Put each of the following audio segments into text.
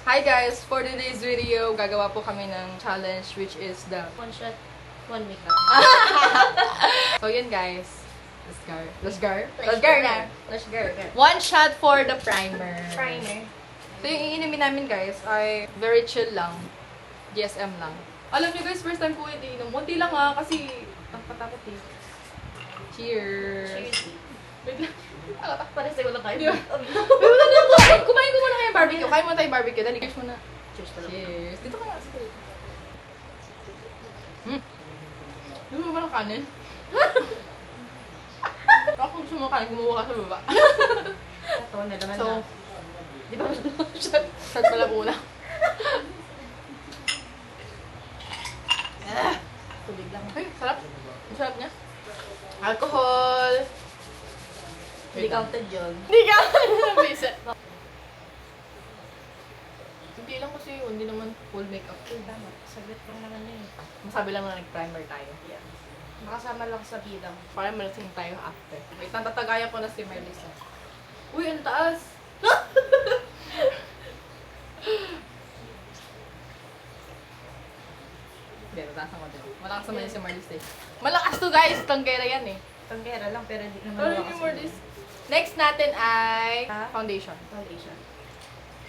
Hi guys! For today's video, gagawa po kami ng challenge which is the... One shot, one makeup. So yun guys. Let's go na! Let's go. One shot for the primer. Primer. So yung iinimin namin guys ay very chill lang. GSM lang. Alam niyo guys, first time po hindi inom. Munti lang kasi ang patakot eh. Cheers! Cheers. Wait lang. Parang sa wala tayo. Wait, wala na po. Kumain ko muna kayo barbecue. Kain muna tayo barbecue. Dali, cheers muna. Cheers pala. Cheers. Dito ka nga. Sige. Gusto mo ba ng kanin? Ako gusto mo kanin, gumawa ka sa baba. Ito, nalaman So, na. di ba shot pala muna. Tubig lang. Ay, sarap. Ang sarap niya. Alcohol. Hindi counted yun. Hindi ka! Bisa. Hindi lang kasi yun. Hindi naman full makeup. Tama. Saglit lang naman yun. Masabi lang na nag-primer tayo. Yeah. Makasama lang sa bidang. Para malasing tayo after. Wait, natatagayan ko na si Melissa. Uy, ang taas! Hindi, nataasan ko din. Malakas naman yun si Marlis eh. Malakas to guys! Tanggera yan eh. Tanggera lang, pero hindi naman Ano malakas yung Marlis? Next natin ay foundation. Foundation.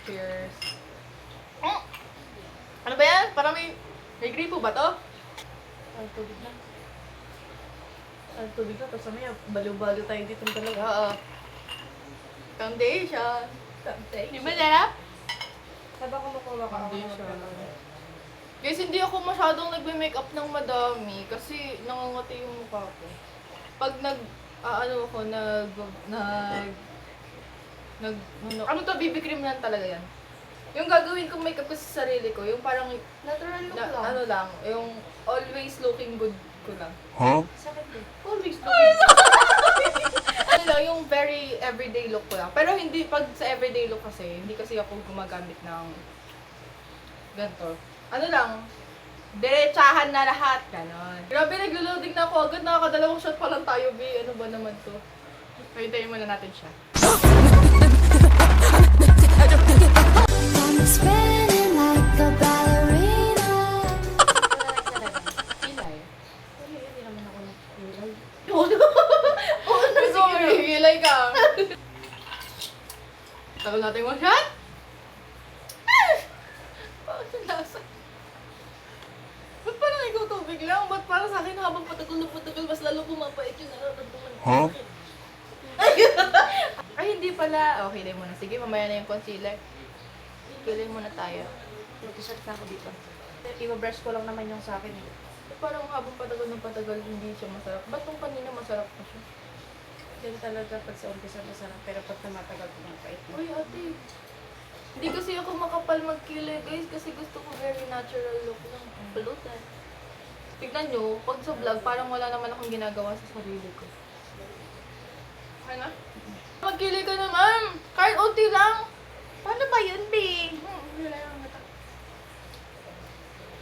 Cheers. Ano ba yan? Parang may gripo ba to? Ang tubig lang. Ang tubig lang. Tapos mamaya, baliw-baliw tayo dito talaga. Oo. Foundation. Foundation. Di ba sarap? Sabi ko makuha ka. Foundation. Guys, hindi ako masyadong nagme-makeup ng madami kasi nangangati yung mukha ko. Pag ano to, BB cream lang talaga yan. Yung gagawin kong makeup ko sa sarili ko, yung parang, Natural look lang. ano lang, yung always looking good ko lang. Sakit din. Always looking good. Ano lang, yung very everyday look ko lang. Pero hindi, pag sa everyday look kasi, hindi kasi ako gumagamit ng ganito. Ano lang, diretsahan na lahat, ganon. Grabe, naglo-loading na ako agad, nakakadalawang shot pa lang tayo, B. Ano ba naman to? Hintayin muna natin siya. I'm spinning like a ballerina. Hilay. Hindi naman ako nag-ilay. Gusto mo hilay ka? Tagal natin mo shot? Bakit ang lasa? Ba't parang ikaw tubig lang? Ba't parang sa akin habang patagal na patagal, mas lalo pumapait yung nararamdaman ko? Huh? Ay, hindi pala. Okay, hilay muna. Sige, mamaya na yung concealer. Hilay muna tayo. Mag-shot na ako dito. Iba-brush ko lang naman yung sa akin. Parang habang patagal ng patagal, hindi siya masarap. Ba't nung kanina masarap na siya? Yan talaga pag sa umpisa masarap, pero pag tumatagal pumapait mo. Uy, ate. Hindi kasi ako makapal magkilay, guys, kasi gusto ko very natural look lang. Pulutan. Tignan nyo, pag sa vlog, parang wala naman akong ginagawa sa sarili ko. Okay na? Magkilay ka na, ma'am! Kahit unti lang! Paano ba yun, B? Wala lang nata.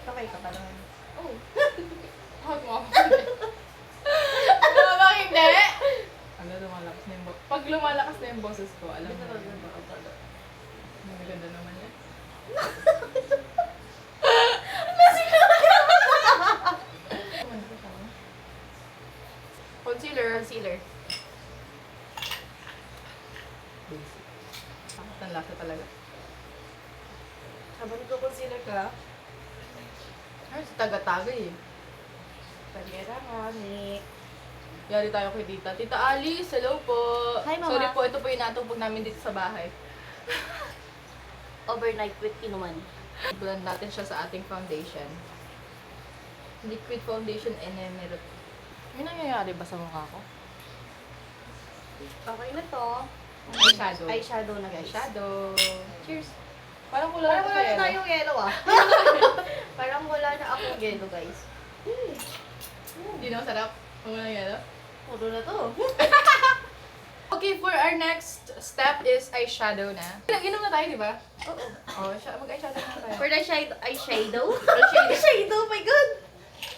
Okay ka pa naman. Oh. Hug mo ako. Ano ba hindi? Ano, lumalakas na yung boses. Pag lumalakas na yung boses ko, alam mo. Maganda naman yan. Concealer. Concealer. Basic. Bakit ang lasa talaga? Habang nagko-concealer ka, Ay, sa taga-tagay eh. pagkera nga, Nick. Yari tayo kay Tita. Tita Alice, hello po. Hi, Mama. Sorry po, ito po yung natupog namin dito sa bahay. Overnight with inuman. Blend natin siya sa ating foundation. Liquid foundation Enemerald. May nangyayari ba sa mukha ko? Okay na to. Eyeshadow. Eyeshadow na guys. Eyeshadow. Cheers. Parang wala Parang na wala na tayo. tayong yellow ah. Parang wala na akong yellow guys. Hindi na masarap. Wala na yan. Puro na to. Okay, for our next step is eyeshadow na. Nag-inom na tayo, di ba? Oo. Oh, mag-eyeshadow na tayo. For the eyeshadow? Eyeshadow. Eyeshadow, my god!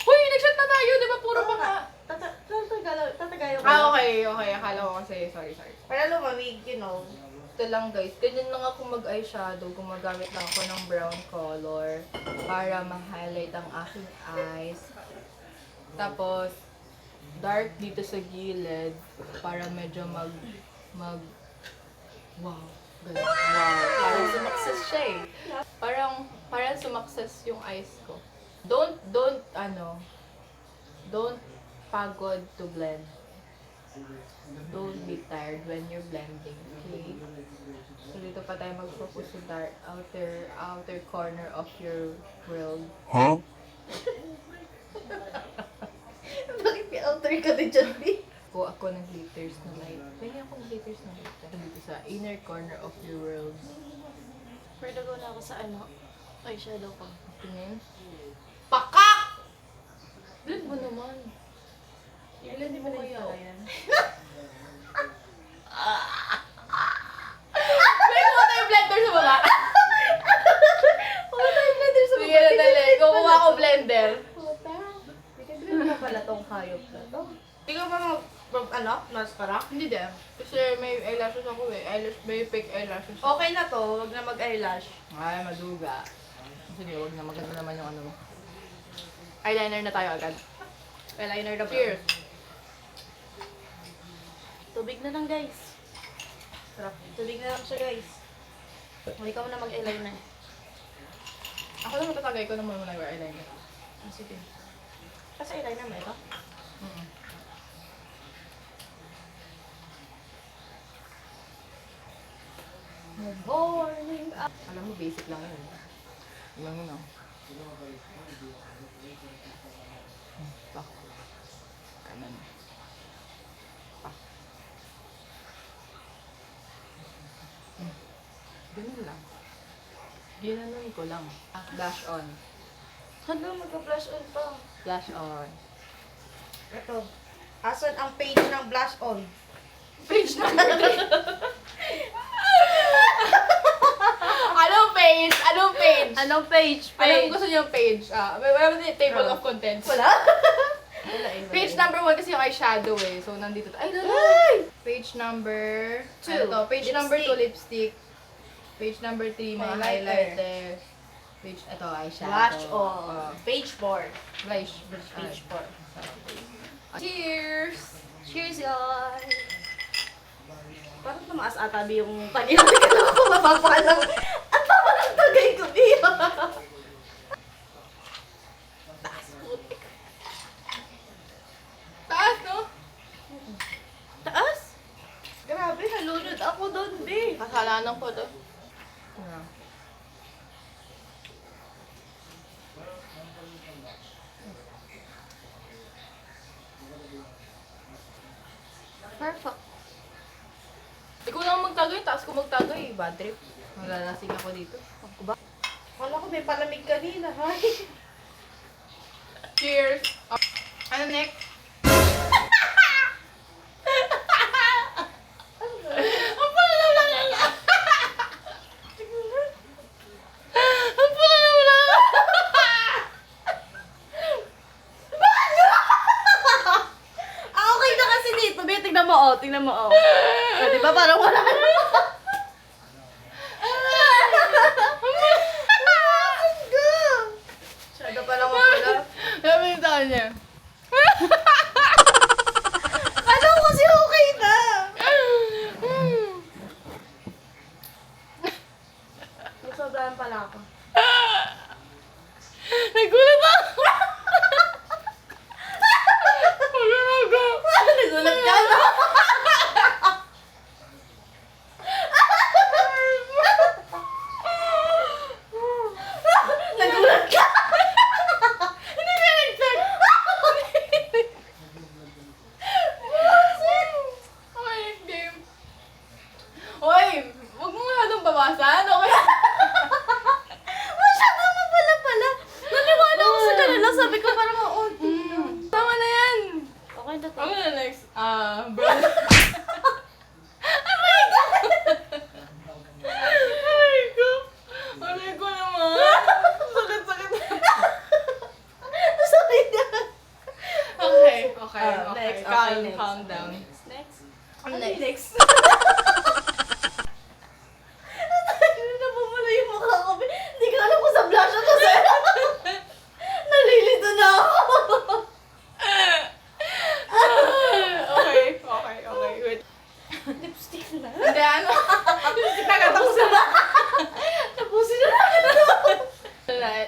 Uy, nag-shot na tayo, di ba? Puro pa nga. Tatagayo ko. Ah, okay. Akala ko kasi, sorry. Para lumamig, you know. ito lang guys. Ganyan lang ako mag-eyeshadow. Gumagamit lang ako ng brown color para ma-highlight ang aking eyes. Tapos, dark dito sa gilid para medyo wow. Ganun. Wow. Parang sumakses siya eh. Parang sumakses yung eyes ko. Don't pagod to blend. Don't be tired when you're blending, okay? So dito pa tayo mag-focus sa dark outer corner of your world. Bakit may alter ka din dyan, B? Kuha ako ng glitters na light. Pwede ako ng glitters na light. Dito sa inner corner of your world. Pwede ko na ako sa eyeshadow ko. Tingin. Pakak! Blend mo naman. Ilan di mo na yung yan? May kuha tayong blender sa baba. Wala tayong blender sa Sige na dali. Kukuha ko blender. Puta. Ikaw na pala tong hayop na to. Ikaw ba mascara? Hindi din. Kasi may eyelashes ako eh. May fake eyelashes. Okay na to, huwag na mag-eyelash. Ay, maduga. Sige, wag na. Maganda naman yung ano mo. Eyeliner na tayo agad. Eyeliner na ba? Cheers! Tubig na lang, guys. Sarap. Tubig na lang siya, guys. Ikaw na mag-eyeliner. Ako lang matatagay ko naman muna yung eyeliner. Sige. Kasi eyeliner mo ito? Good morning. Alam mo, basic lang yun. Yun lang yun, oh. Pa. Kanan. Pa. Ganun lang. Ginanon ko lang. Flash on. Ano, mag-blush on pa. Flash on. Ito. Asan ang page ng blush on? Page number 3. Anong page? Anong page? Anong page? Anong gusto niyo page? Wala ba yung table of contents? Wala? Wala eh. Page number 1 kasi yung eyeshadow eh. So, nandito. Ay, lalo! Page number... Two. Ano to? Page number 2, lipstick. Page number 3, mga Highlighter. highlighters. Page, ito, eyeshadow. Blush on. Page 4. Blush. Page 4. Cheers! Cheers, guys! Parang tumaas ata di yung kanina. Kaya ako mapapalang. At papalang tagay ko diyo. Taas, no? Taas? Grabe, nalunod ako doon, be. Kasalanan ko to. Perfect. Ikaw lang magtagay, taas ko magtagay. Bad trip. Malalasing ako dito. Ako ba? Wala ko may palamig kanina, hay. Cheers! Ano next? Ang pala lang yan! Ang pala lang! Okay na kasi dito, be. Tingnan mo, oh. Tingnan mo, oh. Di ba parang wala ka na? Shadow pa lang mapula. Sabi yung taon niya. Ano kasi okay na? Nagsobrahan pala ako. Nagulat ako! Nagulat ka na? Nagulat ka? Hindi ka nag-check! Okay, game. Hoy! Huwag mo masyadong bawasan, okay? Masyado mo pala. Naniwala ako sa kanila. Sabi ko parang, oh, Tama na yan! okay na to. Ano na next? Brown. Aray ko! Aray ko naman! Sakit-sakit. Sorry na. Okay. Next. Calm, Next. calm down. Next. Next.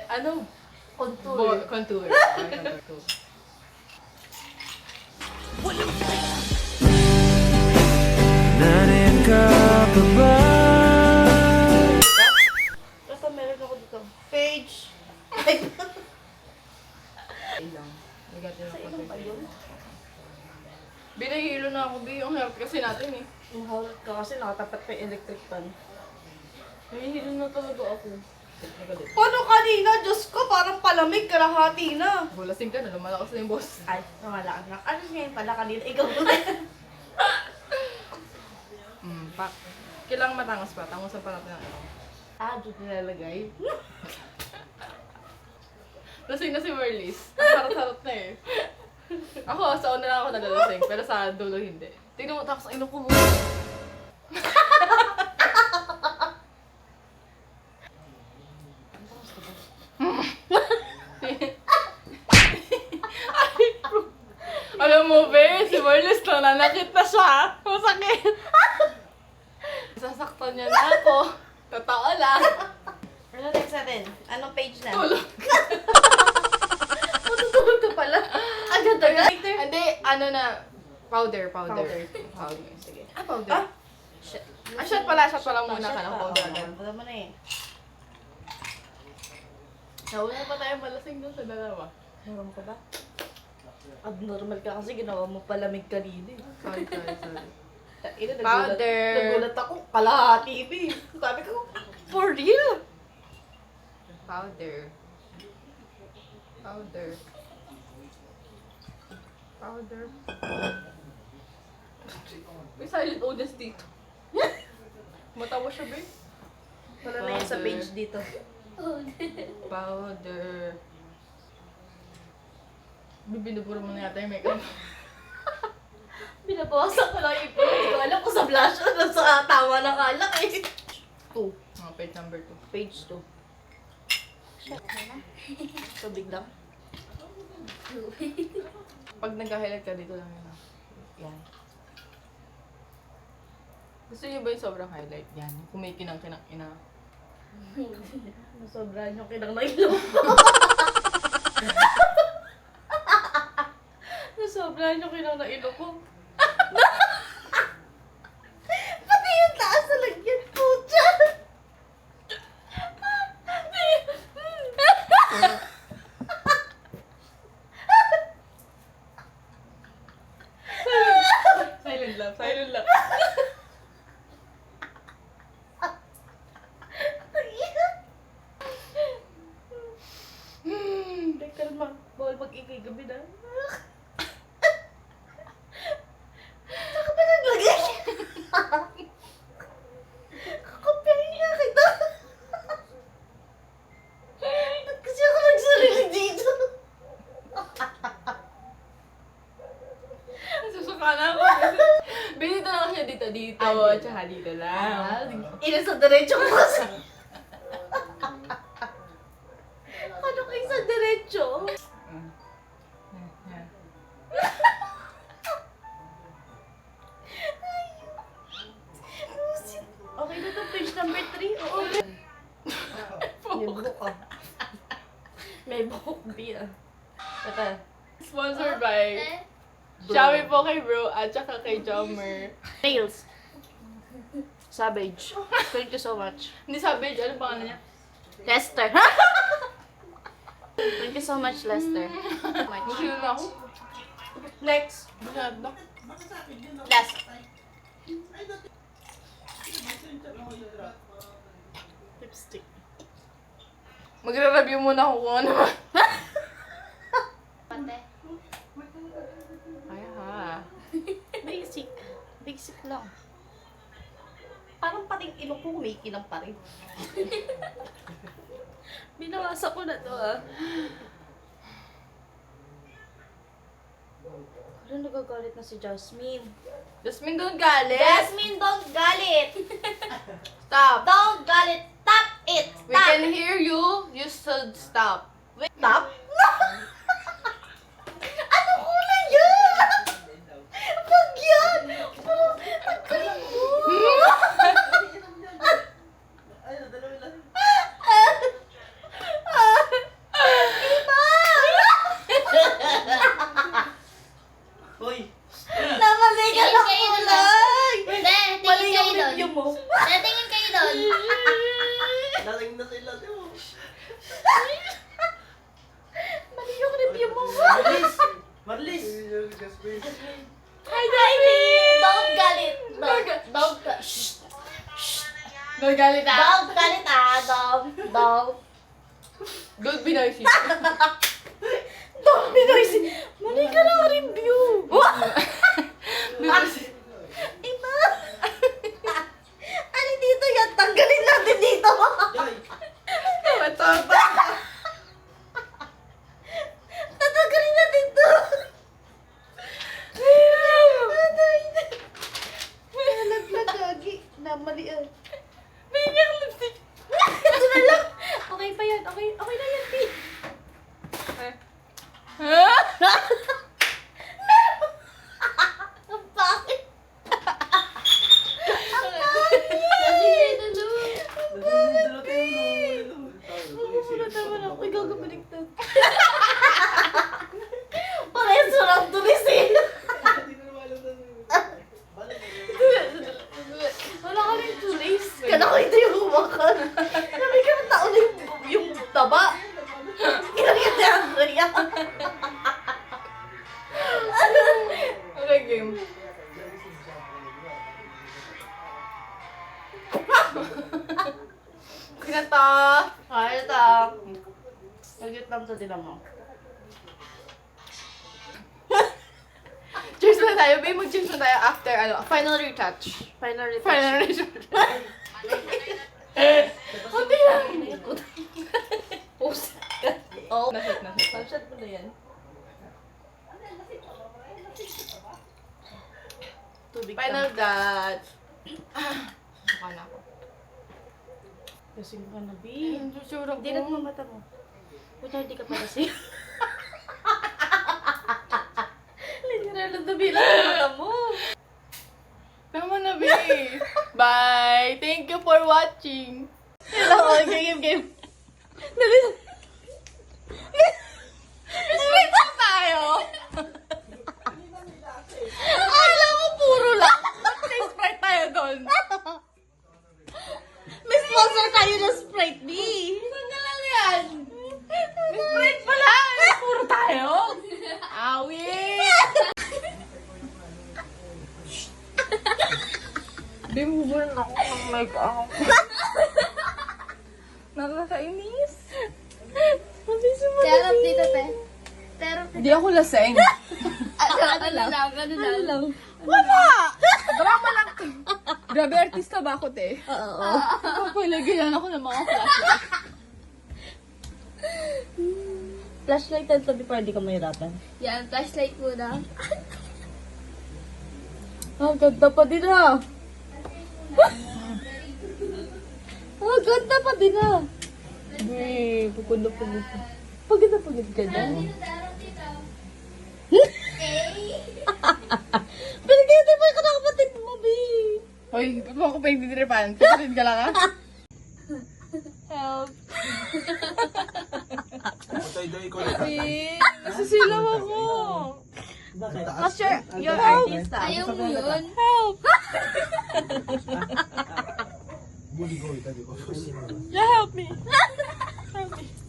ano? Contour. Contour. Okay, contour. Narin ka pa ba? Basta meron ako dito. Page. Ilang. Negative Sa na ilang ba yun? Binahilo na ako, Bi. Yung health kasi natin eh. Mahawat ka kasi nakatapat pa yung electric fan. Nahihilo na talaga ako. Nagalit. Paano kanina? Diyos ko, parang palamig, kalahati na. Bulasing ka na, lumalakas na yung boss. Ay, namala na. Ano ngayon pala kanina? Ikaw na. Kailangan matangos pa. Tangosan pa natin ang ano. Doon nilalagay. Lasing na si Merlis. Ang harot-harot na eh. Ako, sa una lang ako nalalasing, pero sa dulo hindi. Tingnan mo, tapos ang inom ko mo. Alam mo, be, si Merlis na nanakit na siya. Masakit. Sasaktan niya na ako. Totoo lang. Ano next natin? Anong page na? Tulog. Matutulog ka pala. Agad-agad. Hindi, ano na, powder. Powder. Sige. Powder. Ah? Shit. Shot pala muna Shot ka ng pa. powder Oo, agad. wala mo na eh. Nauna pa tayo malasing doon sa dalawa. Meron ka ba? Abnormal ka kasi ginawa mo palamig kanina eh. Sorry. Ina, Powder. Nagulat ako. Kalahati ba eh. Sabi ko, for real? Powder. May silent audience dito. Matawa siya, be. Wala na yun sa page dito. Powder. Binubura mo na yata yung makeup. Binabawasan ko lang yung ipon. Hindi ko alam kung sa blush o sa tama ng alak eh. 2. Page number 2. Page 2. Tubig lang. Pag nag-highlight ka dito lang yun. Yan. Gusto niyo ba yung sobrang highlight? Yan. Kung may kinang-ina. Nasobrahan yung kinang na ilong ko. Nasobrahan yung kinang na ilong ko. Pati yung taas na lagyan po dyan. Silent lang. Teka naman, bawal mag-ingay gabi na. Saan ka ba naglagay? Kakapihin nga kita. Ba't kasi ako nagsarili dito? Susuka na ako. Binito na ako siya dito. Tsaka dito lang. Ina sa diretso ko kasi. Ano kayo sa diretso? Yan. Okay na to, page number 3. Oo. May buhok ah. May buhok B ah. Ito. Sponsored by Xiaomi po kay bro at saka kay Jommer. Nails. Savage. Thank you so much. Hindi sabi, ano pangalan niya? Lester. Thank you so much, Lester. Busino na ako. Next. Busino na. Last. Lipstick. Magre-review muna ako kung ano. Ay ha. Basic. Basic lang. Parang pating ilong ko kumikinang pa rin. Binawasa ko na to ah. Parang nagagalit na si Jasmine. Jasmine, don't galit. Jasmine, don't galit! Stop. Don't galit! Stop it! We can hear you. You should stop. Stop? Ano kulay yan? Pag yan! Nagkalang mo! Mali yung review mo. Marlis! Hi, Daddy! Don't galit. Don't shh. Nagalit ah. Don't galit Don't. Don't be noisy. Don't be noisy. Mali ka ng review. Iba. Ano dito yan? Tanggalin natin dito. Yay! Mataba. Tatanggalin natin to. Nalaglag gagi. Namalian. Binyak lipstick. Ito na lang. Okay pa yan. Okay na yan, P. Ang bakit? Ang bakit? Wala naman ako. Ikaw kabaligtad. Parehas walang tulis eh. Wala kaming tulis. Kala ko ito yung humakan. Sabi ka ng tao na yung taba. Kinakit ni Andrea. Okay, game. Kinata. Ay, ito. Nagit lang ito din mo. Cheers na tayo. Babe, mag-cheers na tayo after, final retouch. Final retouch. Final retouch. Hindi lang. Post ka. Oh. Nasit. Pag-shot mo na yan. Tubig Final ka. touch. Mukha na ako. Kasing ka na, B. Ang susura Hindi na mata mo. Puta, hindi ka pa kasi. Literal na dumi lang ang mata mo. Tama na, babe. Bye. Thank you for watching. Hello, game. Dali. Split lang tayo. Akala ko puro lang. May Sprite tayo doon. May sponsor tayo ng Sprite, B. Saan na lang yan? May Sprite pala. Puro tayo. Awi. Bimubulan ako ng make-up. Nakakainis. Terap dito, te. Terap dito. Hindi ako laseng. Ano lang. Wala! Drama lang to. Grabe, artista ba ako, te? Oo. Papalagyan ako ng mga flashlight. Flashlight ang sabi para di ka mahirapan. Yan, flashlight muna. Ah, ganda pa din ah. Ah, ganda pa din ah. Uy, pagod ka na. Pagod ka na. Pinagkita mo yung kapatid mo, B. Hoy, ba't mo ako pa yung diniripan? Kapatid ka lang, ha? Help. Patay-day ko na. Nasisilaw ako. Bakit? What's your artist ah? Ayaw mo yun. Help. Buli ko, itabi ko. Yeah, help me. Help me.